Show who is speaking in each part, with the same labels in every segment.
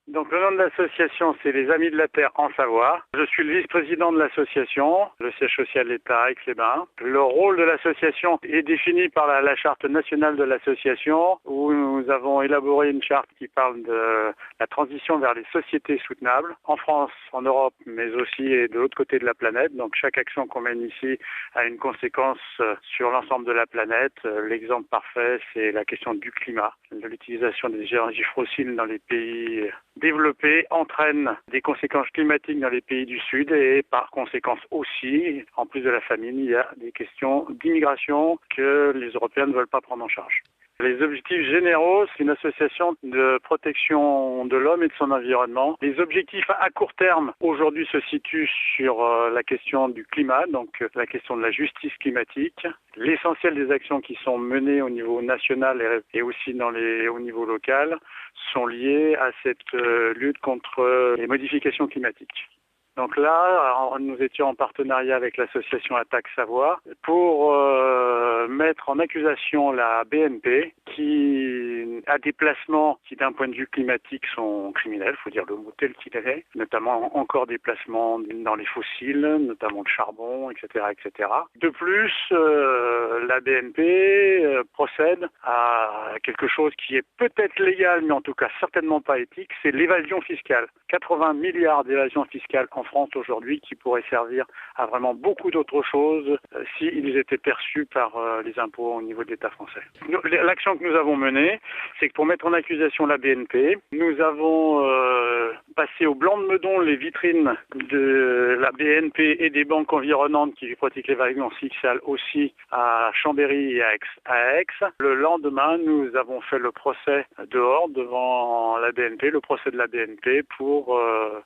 Speaker 1: Donc le nom de l'association, c'est les Amis de la Terre en Savoie. Je suis le vice-président de l'association, le siège social de l'État à Aix-les-Bains. Le rôle de l'association est défini par la charte nationale de l'association, où nous avons élaboré une charte qui parle de la transition vers les sociétés soutenables, en France, en Europe, mais aussi de l'autre côté de la planète. Donc chaque action qu'on mène ici a une conséquence sur l'ensemble de la planète. L'exemple parfait, c'est la question du climat. L'utilisation des énergies fossiles dans les pays développés entraîne des conséquences climatiques dans les pays du Sud et par conséquence aussi, en plus de la famine, il y a des questions d'immigration que les Européens ne veulent pas prendre en charge. Les objectifs généraux, c'est une association de protection de l'homme et de son environnement. Les objectifs à court terme, aujourd'hui, se situent sur la question du climat, donc la question de la justice climatique. L'essentiel des actions qui sont menées au niveau national et aussi au niveau local sont liées à cette lutte contre les modifications climatiques. Donc là, nous étions en partenariat avec l'association Attaque Savoie pour mettre en accusation la BNP qui a des placements qui d'un point de vue climatique sont criminels, il faut dire le mot tel qu'il est, notamment encore des placements dans les fossiles, notamment le charbon, etc. etc. De plus, la BNP procède à quelque chose qui est peut-être légal, mais en tout cas certainement pas éthique, c'est l'évasion fiscale. 80 milliards d'évasion fiscale en France aujourd'hui qui pourraient servir à vraiment beaucoup d'autres choses s'ils étaient perçus par les impôts au niveau de l'État français. L'action que nous avons menée, c'est que pour mettre en accusation la BNP, nous avons passé au blanc de Meudon les vitrines de la BNP et des banques environnantes qui pratiquent l'évasion fiscale aussi à Chambéry et à Aix. Le lendemain, nous avons fait le procès dehors devant la BNP, le procès de la BNP pour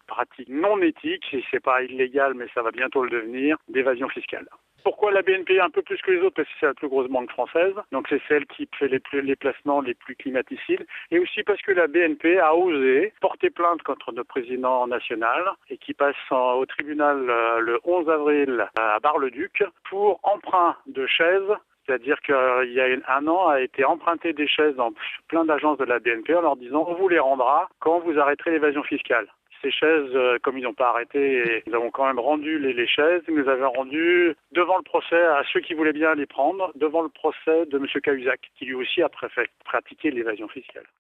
Speaker 1: pratique non éthique, si c'est pas illégal mais ça va bientôt le devenir, d'évasion fiscale. Pourquoi la BNP un peu plus que les autres? Parce que c'est la plus grosse banque française, donc c'est celle qui fait les placements les plus climaticides, et aussi parce que la BNP a osé porter plainte contre notre président national et qui passe au tribunal le 11 avril à Bar-le-Duc pour emprunt de chaises. C'est-à-dire qu'il y a un an a été emprunté des chaises dans plein d'agences de la BNP en leur disant on vous les rendra quand vous arrêterez l'évasion fiscale. Ces chaises, comme ils n'ont pas arrêté, nous avons quand même rendu les chaises. Nous avons rendu devant le procès à ceux qui voulaient bien les prendre, devant le procès de M. Cahuzac, qui lui aussi a pratiqué l'évasion fiscale.